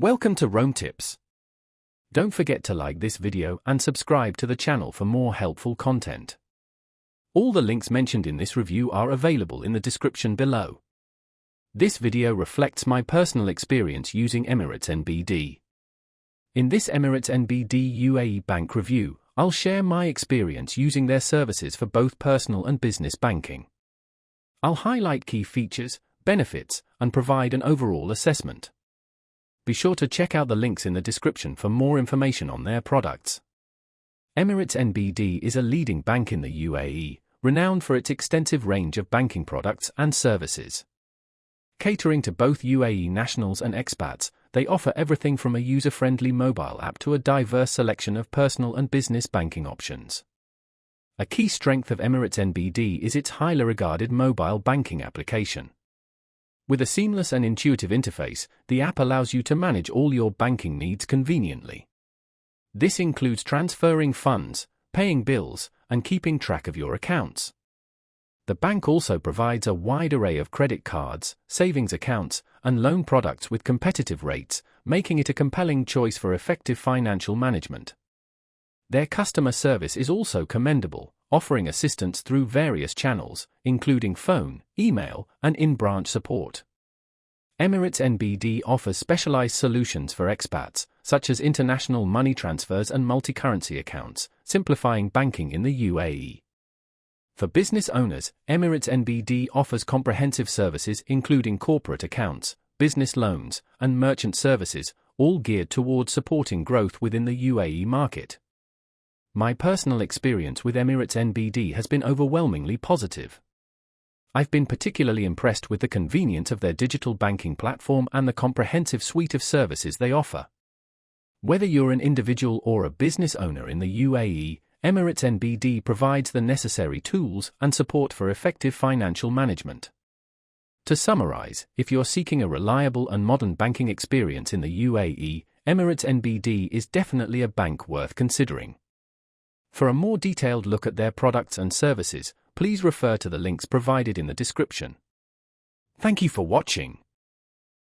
Welcome to Rome Tips. Don't forget to like this video and subscribe to the channel for more helpful content. All the links mentioned in this review are available in the description below. This video reflects my personal experience using Emirates NBD. In this Emirates NBD UAE bank review, I'll share my experience using their services for both personal and business banking. I'll highlight key features, benefits, and provide an overall assessment. Be sure to check out the links in the description for more information on their products. Emirates NBD is a leading bank in the UAE, renowned for its extensive range of banking products and services. Catering to both UAE nationals and expats, they offer everything from a user-friendly mobile app to a diverse selection of personal and business banking options. A key strength of Emirates NBD is its highly regarded mobile banking application. With a seamless and intuitive interface, the app allows you to manage all your banking needs conveniently. This includes transferring funds, paying bills, and keeping track of your accounts. The bank also provides a wide array of credit cards, savings accounts, and loan products with competitive rates, making it a compelling choice for effective financial management. Their customer service is also commendable, offering assistance through various channels, including phone, email, and in-branch support. Emirates NBD offers specialized solutions for expats, such as international money transfers and multi-currency accounts, simplifying banking in the UAE. For business owners, Emirates NBD offers comprehensive services including corporate accounts, business loans, and merchant services, all geared towards supporting growth within the UAE market. My personal experience with Emirates NBD has been overwhelmingly positive. I've been particularly impressed with the convenience of their digital banking platform and the comprehensive suite of services they offer. Whether you're an individual or a business owner in the UAE, Emirates NBD provides the necessary tools and support for effective financial management. To summarize, if you're seeking a reliable and modern banking experience in the UAE, Emirates NBD is definitely a bank worth considering. For a more detailed look at their products and services, please refer to the links provided in the description. Thank you for watching.